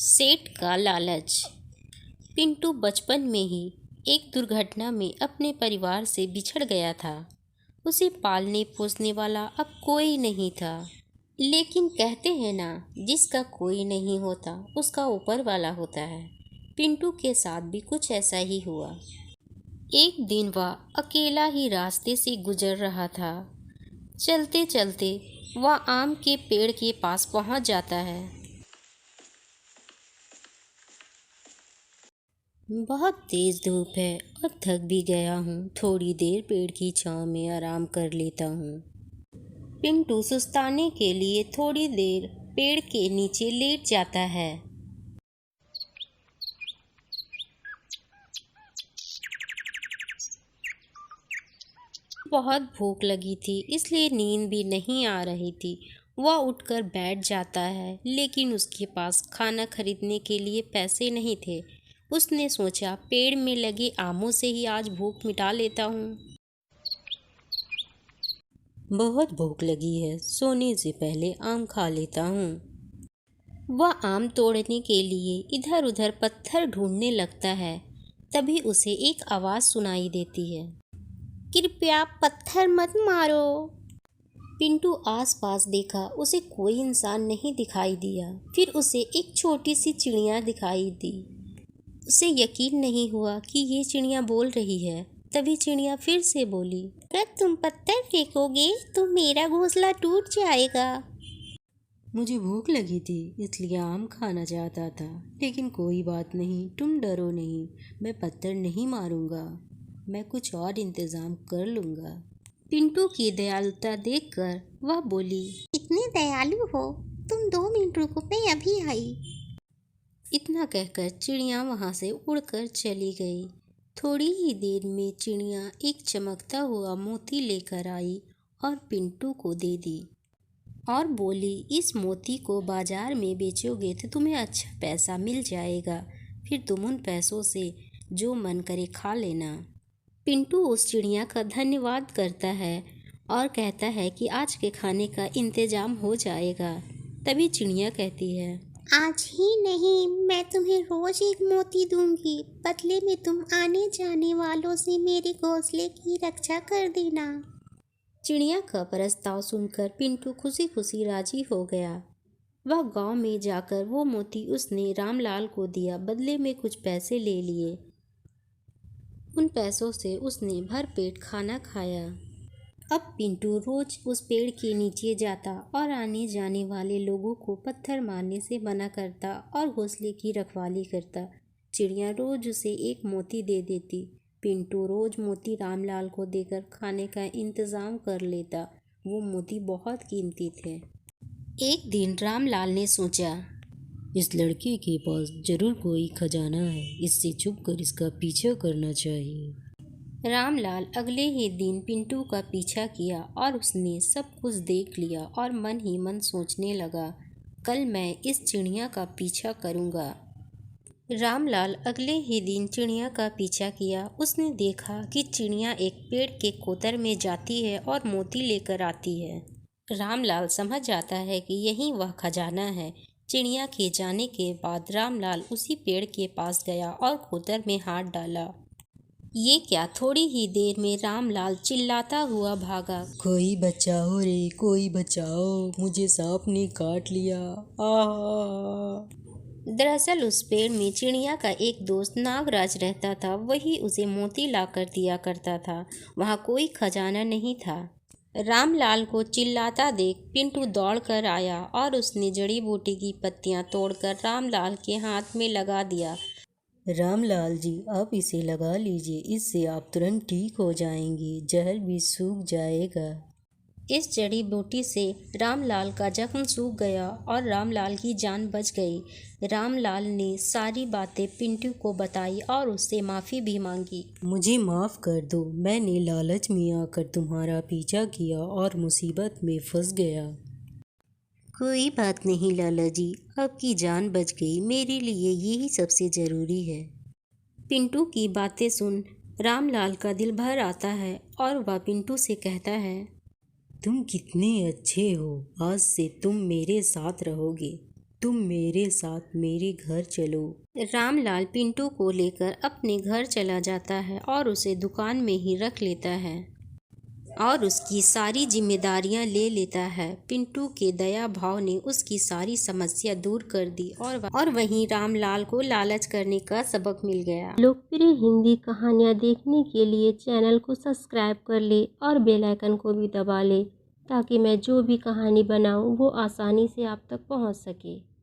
सेठ का लालच। पिंटू बचपन में ही एक दुर्घटना में अपने परिवार से बिछड़ गया था। उसे पालने पोसने वाला अब कोई नहीं था। लेकिन कहते हैं ना, जिसका कोई नहीं होता उसका ऊपर वाला होता है। पिंटू के साथ भी कुछ ऐसा ही हुआ। एक दिन वह अकेला ही रास्ते से गुजर रहा था। चलते चलते वह आम के पेड़ के पास पहुंच जाता है। बहुत तेज धूप है और थक भी गया हूँ। थोड़ी देर पेड़ की छांव में आराम कर लेता हूँ। पिंटू सुस्ताने के लिए थोड़ी देर पेड़ के नीचे लेट जाता है। बहुत भूख लगी थी, इसलिए नींद भी नहीं आ रही थी। वह उठकर बैठ जाता है, लेकिन उसके पास खाना खरीदने के लिए पैसे नहीं थे। उसने सोचा, पेड़ में लगे आमों से ही आज भूख मिटा लेता हूँ। बहुत भूख लगी है, सोने से पहले आम खा लेता हूँ। वह आम तोड़ने के लिए इधर उधर पत्थर ढूंढने लगता है। तभी उसे एक आवाज़ सुनाई देती है, कृपया पत्थर मत मारो। पिंटू आसपास देखा, उसे कोई इंसान नहीं दिखाई दिया। फिर उसे एक छोटी सी चिड़िया दिखाई दी। उसे यकीन नहीं हुआ कि ये चिड़िया बोल रही है। तभी चिड़िया फिर से बोली, अगर तुम पत्थर फेंकोगे तो मेरा घोंसला टूट जाएगा। मुझे भूख लगी थी, इसलिए आम खाना चाहता था। लेकिन कोई बात नहीं, तुम डरो नहीं, मैं पत्थर नहीं मारूंगा। मैं कुछ और इंतजाम कर लूंगा। पिंटू की दयालुता देखकर वह बोली, इतने दयालु हो, तुम 2 मिनट रुको, मैं अभी आई। इतना कहकर चिड़िया वहाँ से उड़कर चली गई। थोड़ी ही देर में चिड़िया एक चमकता हुआ मोती लेकर आई और पिंटू को दे दी और बोली, इस मोती को बाजार में बेचोगे तो तुम्हें अच्छा पैसा मिल जाएगा। फिर तुम उन पैसों से जो मन करे खा लेना। पिंटू उस चिड़िया का धन्यवाद करता है और कहता है कि आज के खाने का इंतजाम हो जाएगा। तभी चिड़िया कहती है, आज ही नहीं, मैं तुम्हें रोज एक मोती दूंगी। बदले में तुम आने जाने वालों से मेरे घोंसले की रक्षा कर देना। चिड़िया का प्रस्ताव सुनकर पिंटू खुशी खुशी राजी हो गया। वह गांव में जाकर वो मोती उसने रामलाल को दिया। बदले में कुछ पैसे ले लिए। उन पैसों से उसने भर पेट खाना खाया। अब पिंटू रोज उस पेड़ के नीचे जाता और आने जाने वाले लोगों को पत्थर मारने से मना करता और घोंसले की रखवाली करता। चिड़िया रोज उसे एक मोती दे देती। पिंटू रोज मोती रामलाल को देकर खाने का इंतजाम कर लेता। वो मोती बहुत कीमती थे। एक दिन रामलाल ने सोचा, इस लड़के के पास जरूर कोई खजाना है, इससे छुपकर इसका पीछा करना चाहिए। रामलाल अगले ही दिन पिंटू का पीछा किया और उसने सब कुछ देख लिया और मन ही मन सोचने लगा, कल मैं इस चिड़िया का पीछा करूँगा। रामलाल अगले ही दिन चिड़िया का पीछा किया। उसने देखा कि चिड़िया एक पेड़ के कोतर में जाती है और मोती लेकर आती है। रामलाल समझ जाता है कि यही वह खजाना है। चिड़िया के जाने के बाद रामलाल उसी पेड़ के पास गया और कोतर में हाथ डाला। ये क्या! थोड़ी ही देर में रामलाल चिल्लाता हुआ भागा, कोई बचाओ रे, कोई बचाओ, मुझे सांप ने काट लिया। दरअसल उस पेड़ में चिड़िया का एक दोस्त नागराज रहता था। वही उसे मोती लाकर दिया करता था। वहाँ कोई खजाना नहीं था। रामलाल को चिल्लाता देख पिंटू दौड़ कर आया और उसने जड़ी बूटी की पत्तियाँ तोड़कर रामलाल के हाथ में लगा दिया। रामलाल जी, आप इसे लगा लीजिए, इससे आप तुरंत ठीक हो जाएंगे, जहर भी सूख जाएगा। इस जड़ी बूटी से रामलाल का जख्म सूख गया और रामलाल की जान बच गई। रामलाल ने सारी बातें पिंटू को बताई और उससे माफ़ी भी मांगी। मुझे माफ़ कर दो, मैंने लालच में आकर तुम्हारा पीछा किया और मुसीबत में फंस गया। कोई बात नहीं लाला जी, आपकी जान बच गई, मेरे लिए यही सबसे ज़रूरी है। पिंटू की बातें सुन रामलाल का दिल भर आता है और वह पिंटू से कहता है, तुम कितने अच्छे हो, आज से तुम मेरे साथ रहोगे। तुम मेरे साथ मेरे घर चलो। रामलाल पिंटू को लेकर अपने घर चला जाता है और उसे दुकान में ही रख लेता है और उसकी सारी जिम्मेदारियां ले लेता है। पिंटू के दया भाव ने उसकी सारी समस्या दूर कर दी और वहीं रामलाल को लालच करने का सबक मिल गया। लोकप्रिय हिंदी कहानियाँ देखने के लिए चैनल को सब्सक्राइब कर ले और बेल आइकन को भी दबा ले ताकि मैं जो भी कहानी बनाऊँ वो आसानी से आप तक पहुँच सके।